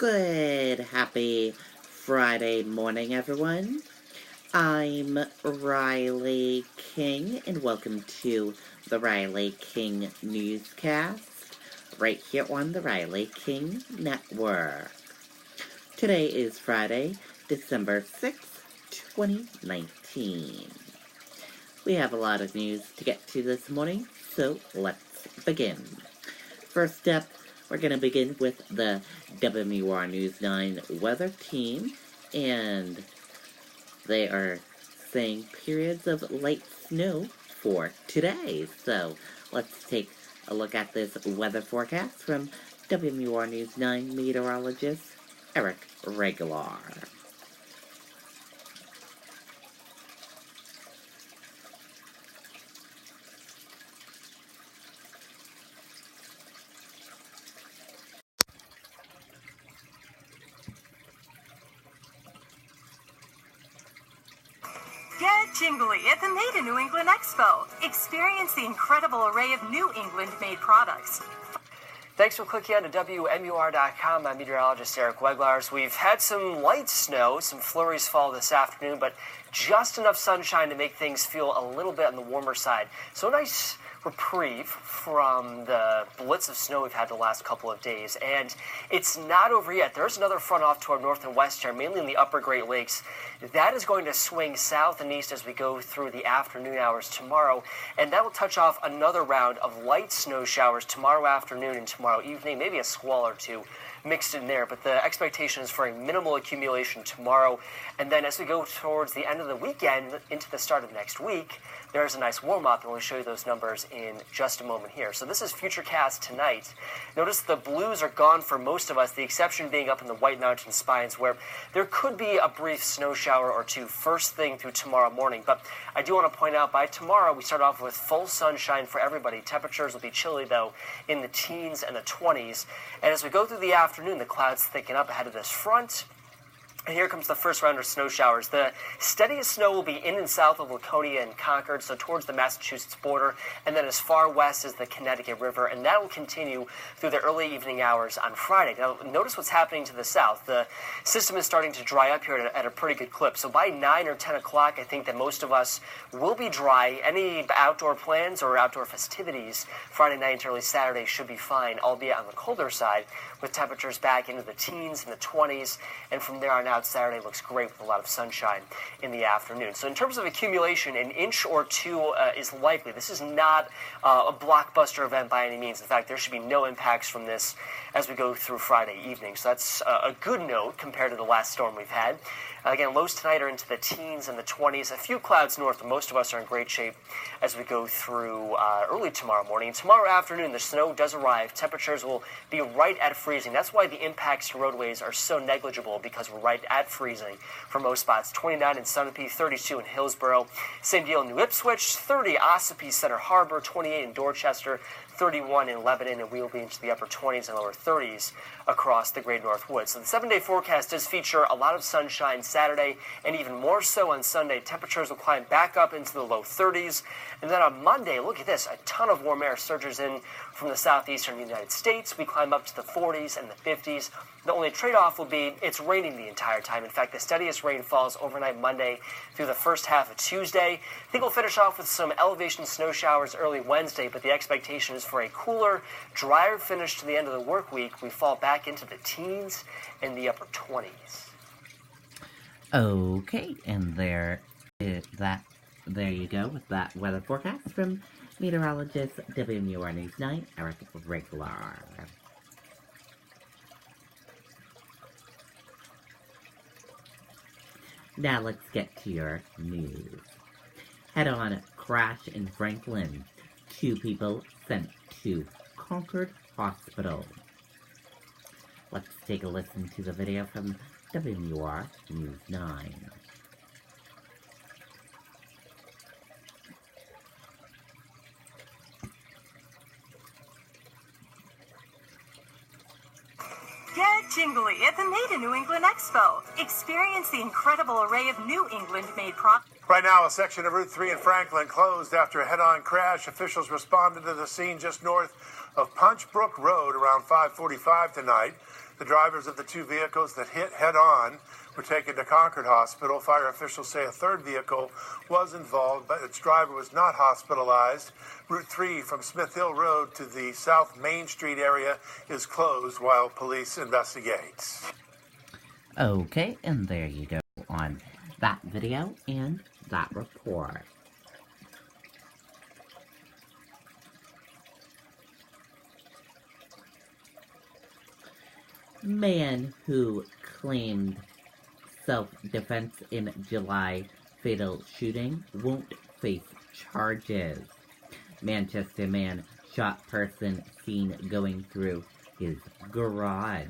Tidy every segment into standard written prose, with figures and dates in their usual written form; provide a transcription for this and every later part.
Good, happy Friday morning, everyone. I'm Riley King, and welcome to the Riley King Newscast, right here on the Riley King Network. Today is Friday, December 6th, 2019. We have a lot of news to get to this morning, so let's begin. First up, we're going to begin with the WMUR News 9 weather team, and they are saying periods of light snow for today. So let's take a look at this weather forecast from WMUR News 9 meteorologist Eric Regular. Get jingly at the Made in New England Expo. Experience the incredible array of New England-made products. Thanks for clicking on to WMUR.com. I'm meteorologist Eric Weglars. We've had some light snow, some flurries fall this afternoon, but just enough sunshine to make things feel a little bit on the warmer side. So a nice reprieve from the blitz of snow we've had the last couple of days. And it's not over yet. There's another front off to our north and west here, mainly in the upper Great Lakes. That is going to swing south and east as we go through the afternoon hours tomorrow. And that will touch off another round of light snow showers tomorrow afternoon and tomorrow evening, maybe a squall or two mixed in there, but the expectation is for a minimal accumulation tomorrow. And then as we go towards the end of the weekend into the start of next week, there's a nice warm-up, and we'll show you those numbers in just a moment here. So this is Futurecast tonight. Notice the blues are gone for most of us, the exception being up in the White Mountain Spines, where there could be a brief snow shower or two first thing through tomorrow morning. But I do want to point out, by tomorrow, we start off with full sunshine for everybody. Temperatures will be chilly, though, in the teens and the 20s. And as we go through the afternoon, the clouds thicken up ahead of this front. And here comes the first round of snow showers. The steadiest snow will be in and south of Laconia and Concord, so towards the Massachusetts border, and then as far west as the Connecticut River, and that will continue through the early evening hours on Friday. Now, notice what's happening to the south. The system is starting to dry up here at a pretty good clip. So by 9 or 10 o'clock, I think that most of us will be dry. Any outdoor plans or outdoor festivities Friday night into early Saturday should be fine, albeit on the colder side, with temperatures back into the teens and the 20s, and from there on out, Saturday looks great with a lot of sunshine in the afternoon. So in terms of accumulation, an inch or two is likely. This is not a blockbuster event by any means. In fact, there should be no impacts from this as we go through Friday evening. So that's a good note compared to the last storm we've had. Again, lows tonight are into the teens and the 20s. A few clouds north, but most of us are in great shape as we go through early tomorrow morning. Tomorrow afternoon, the snow does arrive. Temperatures will be right at freezing. That's why the impacts to roadways are so negligible, because we're right at freezing for most spots. 29 in Sunapee, 32 in Hillsborough. Same deal in New Ipswich, 30 Ossipee, Center Harbor, 28 in Dorchester, 31 in Lebanon, and we will be into the upper 20s and lower 30s across the Great North Woods. So the 7-day forecast does feature a lot of sunshine Saturday, and even more so on Sunday. Temperatures will climb back up into the low 30s. And then on Monday, look at this, a ton of warm air surges in from the southeastern United States. We climb up to the 40s and the 50s. The only trade-off will be it's raining the entire time. In fact, the steadiest rain falls overnight Monday through the first half of Tuesday. I think we'll finish off with some elevation snow showers early Wednesday, but the expectation is for a cooler, drier finish to the end of the work week. We fall back into the teens and the upper 20s. Okay, and there you go with that weather forecast from meteorologist WMUR News 9, Eric Regular. Now let's get to your news. Head-on crash in Franklin. 2 people sent to Concord Hospital. Let's take a listen to the video from WMUR News 9. Get jingly at the Made in New England Expo. Experience the incredible array of New England-made products. Right now, a section of Route 3 in Franklin closed after a head-on crash. Officials responded to the scene just north of Punch Brook Road around 5:45 tonight. The drivers of the two vehicles that hit head-on were taken to Concord Hospital. Fire officials say a third vehicle was involved, but its driver was not hospitalized. Route 3 from Smith Hill Road to the South Main Street area is closed while police investigate. Okay, and there you go on that video and that report. Man who claimed self-defense in July fatal shooting won't face charges. Manchester man shot person seen going through his garage.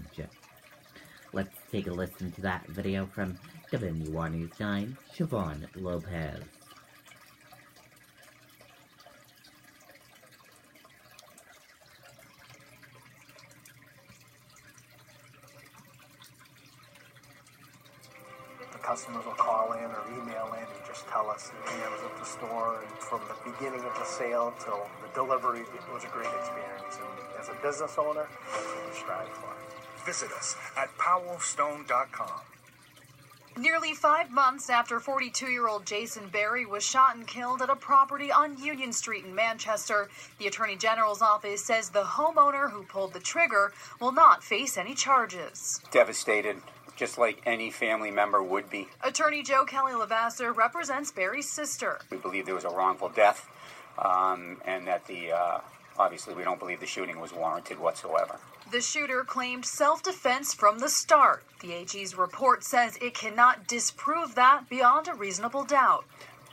Let's take a listen to that video from WMUR News 9, Siobhan Lopez. Customers will call in or email in and just tell us that the man was at the store, and from the beginning of the sale till the delivery, it was a great experience. And as a business owner, we strive for it. Visit us at powellstone.com. Nearly 5 months after 42-year-old Jason Berry was shot and killed at a property on Union Street in Manchester, the Attorney General's office says the homeowner who pulled the trigger will not face any charges. Devastated, just like any family member would be. Attorney Joe Kelly Lavasser represents Berry's sister. We believe there was a wrongful death, and that obviously we don't believe the shooting was warranted whatsoever. The shooter claimed self-defense from the start. The AG's report says it cannot disprove that beyond a reasonable doubt.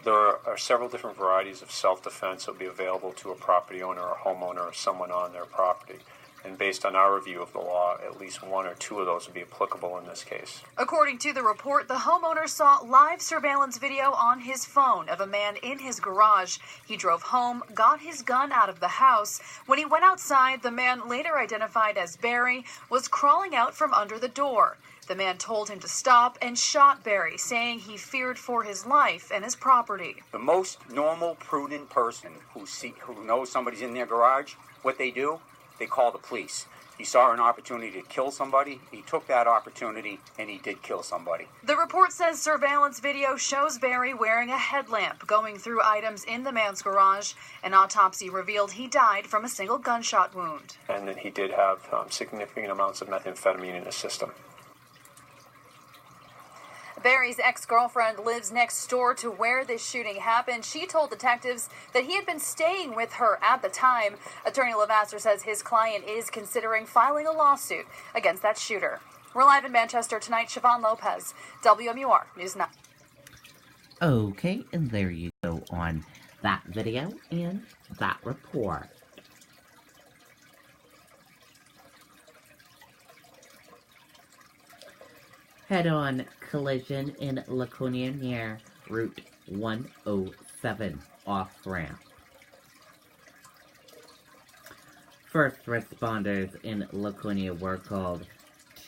There are several different varieties of self-defense that will be available to a property owner or homeowner or someone on their property. And based on our review of the law, at least one or two of those would be applicable in this case. According to the report, the homeowner saw live surveillance video on his phone of a man in his garage. He drove home, got his gun out of the house. When he went outside, the man, later identified as Berry, was crawling out from under the door. The man told him to stop and shot Berry, saying he feared for his life and his property. The most normal, prudent person who knows somebody's in their garage, what they do, they call the police. He saw an opportunity to kill somebody, he took that opportunity, and he did kill somebody. The report says surveillance video shows Berry wearing a headlamp, going through items in the man's garage. An autopsy revealed he died from a single gunshot wound. And that he did have significant amounts of methamphetamine in his system. Berry's ex-girlfriend lives next door to where this shooting happened. She told detectives that he had been staying with her at the time. Attorney Lavasser says his client is considering filing a lawsuit against that shooter. We're live in Manchester tonight. Siobhan Lopez, WMUR News 9. Okay, and there you go on that video and that report. Head-on collision in Laconia near Route 107 off-ramp. First responders in Laconia were called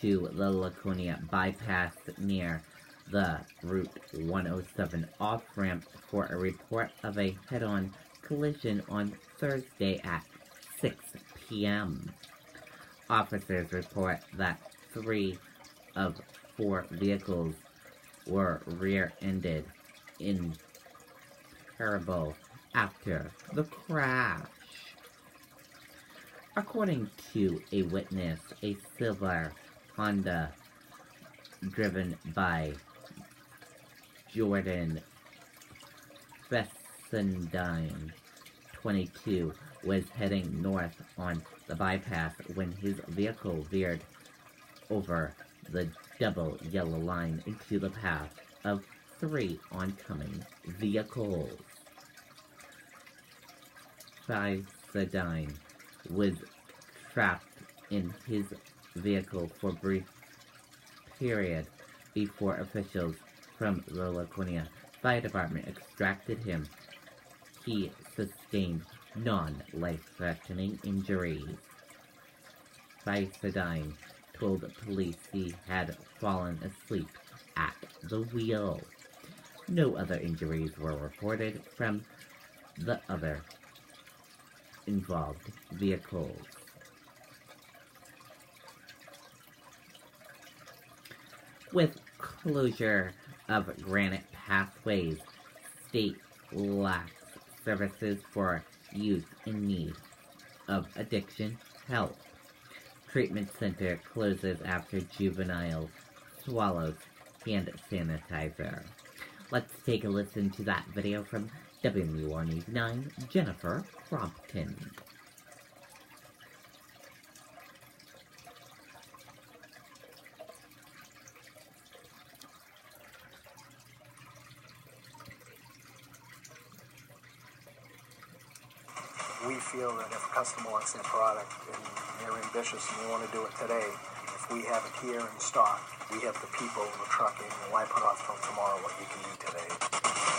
to the Laconia bypass near the Route 107 off-ramp for a report of a head-on collision on Thursday at 6 p.m. Officers report that 3 of 4 vehicles were rear-ended in parable after the crash. According to a witness, a silver Honda driven by Jordan Fessendine, 22, was heading north on the bypass when his vehicle veered over the double yellow line into the path of 3 oncoming vehicles. Fessendine was trapped in his vehicle for a brief period before officials from the Laconia Fire Department extracted him. He sustained non-life-threatening injuries. Fessendine told police he had fallen asleep at the wheel. No other injuries were reported from the other involved vehicles. With closure of Granite Pathways, state lacks services for youth in need of addiction help. Treatment center closes after juvenile swallows hand sanitizer. Let's take a listen to that video from WMUR News 9, Jennifer Crompton. We feel that if a customer wants their product and they're ambitious and they want to do it today, if we have it here in stock, we have the people, the trucking, and why put off till tomorrow what you can do today?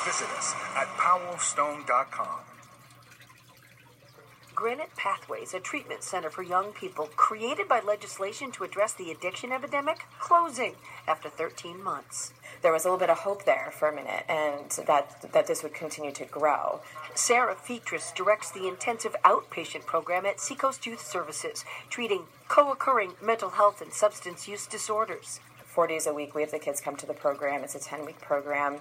Visit us at powerstone.com. Granite Pathways, a treatment center for young people created by legislation to address the addiction epidemic, closing after 13 months. There was a little bit of hope there for a minute, and that this would continue to grow. Sarah Fetris directs the intensive outpatient program at Seacoast Youth Services, treating co-occurring mental health and substance use disorders. 4 days a week, we have the kids come to the program. It's a 10-week program,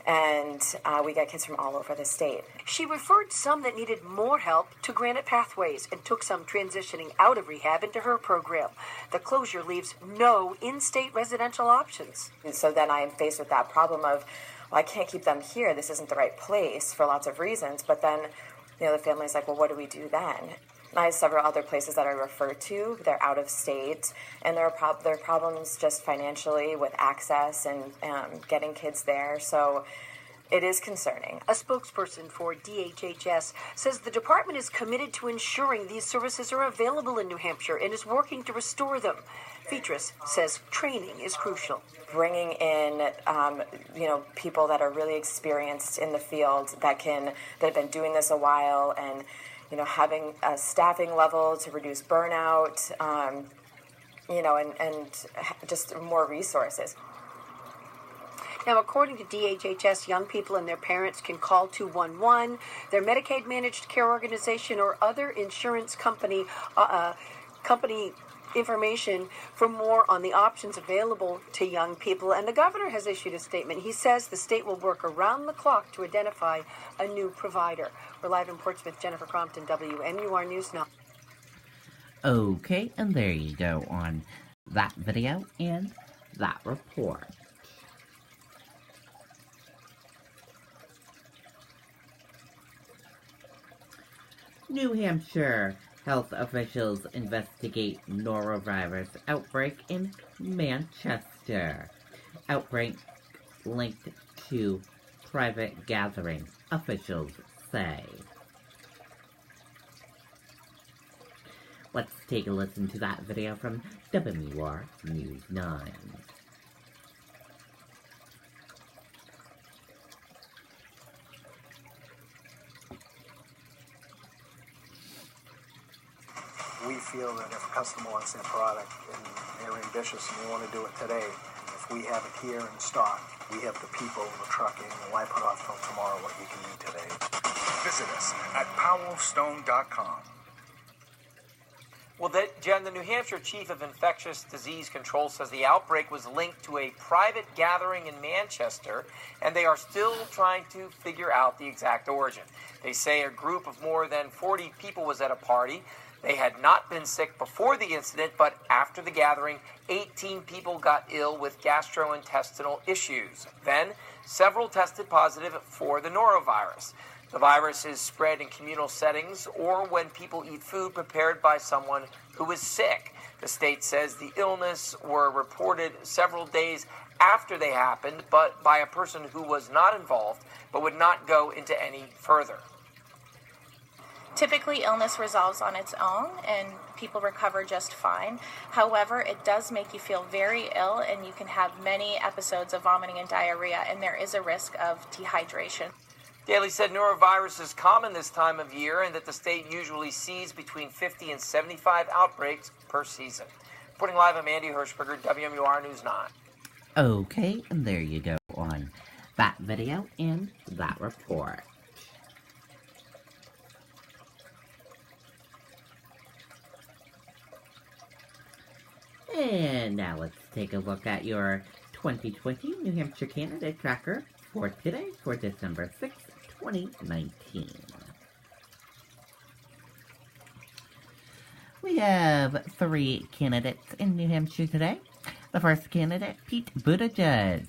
and we get kids from all over the state. She referred some that needed more help to Granite Pathways and took some transitioning out of rehab into her program. The closure leaves no in-state residential options. And so then I am faced with that problem of, well, I can't keep them here. This isn't the right place for lots of reasons. But then, the family's like, well, what do we do then? And I have several other places that I refer to. They're out of state, and there are problems just financially with access and getting kids there. So it is concerning. A spokesperson for DHHS says the department is committed to ensuring these services are available in New Hampshire and is working to restore them. Fetris says training is crucial. Bringing in, people that are really experienced in the field that have been doing this a while, and having a staffing level to reduce burnout, and just more resources. Now, according to DHHS, young people and their parents can call 211, their Medicaid managed care organization, or other insurance company information for more on the options available to young people. And the governor has issued a statement. He says the state will work around the clock to identify a new provider. We're live in Portsmouth. Jennifer Crompton, WMUR News 9. Okay, and there you go on that video and that report. New Hampshire health officials investigate Norovirus outbreak in Manchester. Outbreak linked to private gathering, officials say. Let's take a listen to that video from WMUR News 9. We feel that if a customer wants their product and they're ambitious and they want to do it today, if we have it here in stock, we have the people, the trucking, and why put off till tomorrow what you can do today? Visit us at powerstone.com. Well, Jen, the New Hampshire Chief of Infectious Disease Control says the outbreak was linked to a private gathering in Manchester, and they are still trying to figure out the exact origin. They say a group of more than 40 people was at a party. They had not been sick before the incident, but after the gathering, 18 people got ill with gastrointestinal issues. Then, several tested positive for the norovirus. The virus is spread in communal settings or when people eat food prepared by someone who is sick. The state says the illness were reported several days after they happened, but by a person who was not involved, but would not go into any further. Typically, illness resolves on its own and people recover just fine. However, it does make you feel very ill and you can have many episodes of vomiting and diarrhea, and there is a risk of dehydration. Daly said norovirus is common this time of year and that the state usually sees between 50 and 75 outbreaks per season. Reporting live, I'm Andy Hirschberger, WMUR News 9. Okay, and there you go on that video and that report. And now let's take a look at your 2020 New Hampshire candidate tracker for today, for December 6th, 2019. We have 3 candidates in New Hampshire today. The first candidate, Pete Buttigieg.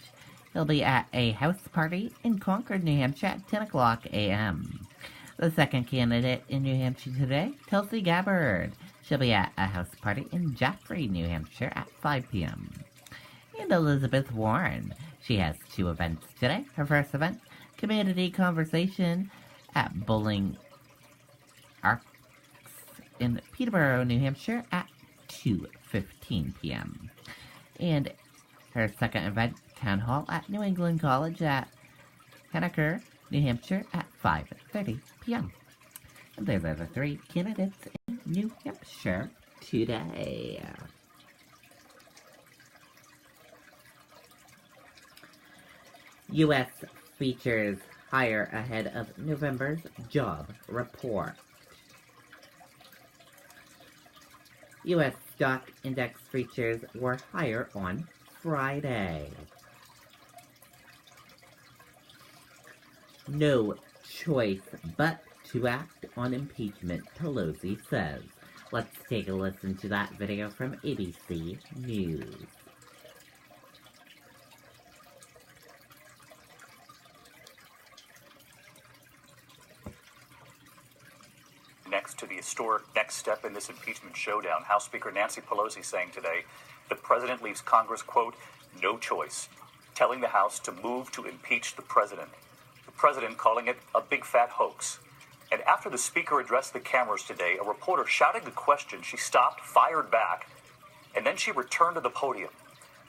He'll be at a house party in Concord, New Hampshire at 10 o'clock a.m. The second candidate in New Hampshire today, Tulsi Gabbard. She'll be at a house party in Jaffrey, New Hampshire at 5 p.m. And Elizabeth Warren. She has 2 events today. Her first event, community conversation at Bowling Arcs in Peterborough, New Hampshire at 2:15 p.m. And her second event, town hall at New England College at Henniker, New Hampshire at 5:30 p.m. And those are the 3 candidates in New Hampshire today. U.S. features higher ahead of November's job report. U.S. stock index futures were higher on Friday. No choice but to act on impeachment, Pelosi says. Let's take a listen to that video from ABC News. Next to the historic next step in this impeachment showdown, House Speaker Nancy Pelosi saying today, the president leaves Congress, quote, no choice, telling the House to move to impeach the president. The president calling it a big fat hoax. And after the speaker addressed the cameras today, a reporter shouting a question, she stopped, fired back, and then she returned to the podium.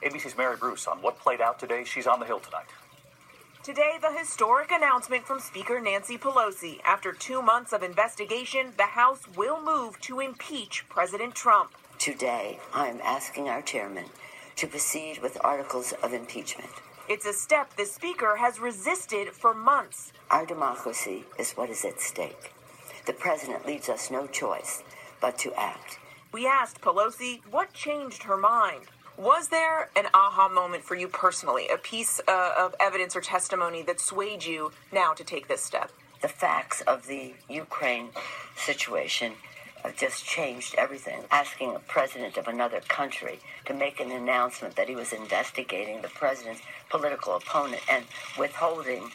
ABC's Mary Bruce on what played out today. She's on the Hill tonight. Today, the historic announcement from Speaker Nancy Pelosi. After 2 months of investigation, the House will move to impeach President Trump. Today, I am asking our chairman to proceed with articles of impeachment. It's a step the Speaker has resisted for months. Our democracy is what is at stake. The president leaves us no choice but to act. We asked Pelosi what changed her mind. Was there an aha moment for you personally, a piece of evidence or testimony that swayed you now to take this step? The facts of the Ukraine situation have just changed everything. Asking a president of another country to make an announcement that he was investigating the president's political opponent and withholding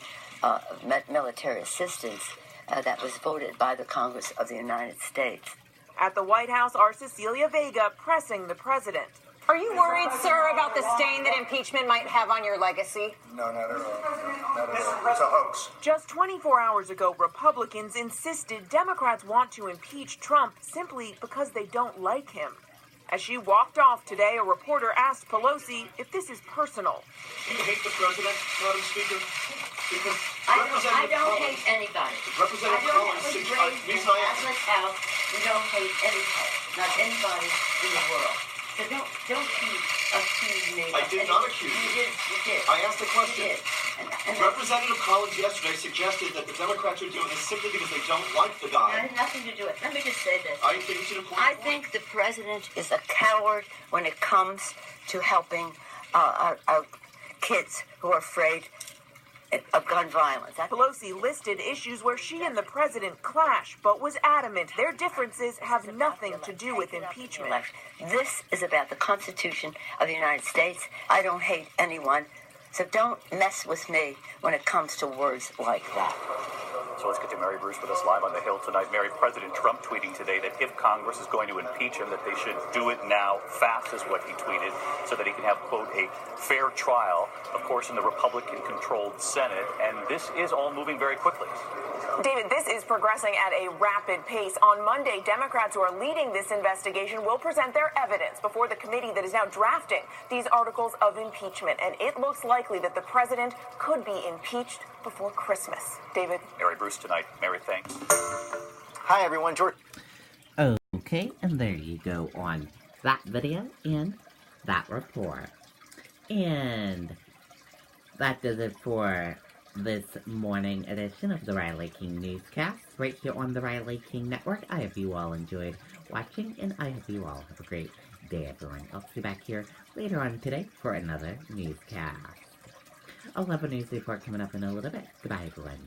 military assistance that was voted by the Congress of the United States. At the White House are Cecilia Vega pressing the president. Are you worried, sir, about the stain that impeachment might have on your legacy? No, not at all. Not at all. It's a hoax. Just 24 hours ago, Republicans insisted Democrats want to impeach Trump simply because they don't like him. As she walked off today, a reporter asked Pelosi if this is personal. Do you hate the president, Madam Speaker? Because I don't hate anybody. Representative Collins suggests we don't hate anybody, not anybody in the world. So don't accuse me. I did not accuse you. You did. I asked a question. You did. Representative Collins yesterday suggested that the Democrats are doing this simply because they don't like the guy. That had nothing to do with it. Let me just say this. I think it's an important I think the president is a coward when it comes to helping our kids who are afraid of gun violence. Pelosi listed issues where she and the president clash, but was adamant their differences have nothing to do with impeachment. This is about the Constitution of the United States. I don't hate anyone, so don't mess with me when it comes to words like that. So let's get to Mary Bruce with us live on the Hill tonight. Mary, President Trump tweeting today that if Congress is going to impeach him, that they should do it now, fast is what he tweeted, so that he can have, quote, a fair trial, of course, in the Republican-controlled Senate. And this is all moving very quickly. David, this is progressing at a rapid pace. On Monday, Democrats who are leading this investigation will present their evidence before the committee that is now drafting these articles of impeachment. And it looks likely that the president could be impeached before Christmas. David? Mary Bruce tonight. Mary, thanks. Hi, everyone. George. Okay, and there you go on that video and that report. And that does it for this morning edition of the Riley King Newscast, right here on the Riley King Network. I hope you all enjoyed watching, and I hope you all have a great day, everyone. I'll see you back here later on today for another newscast. I'll have a news report coming up in a little bit. Goodbye, everyone.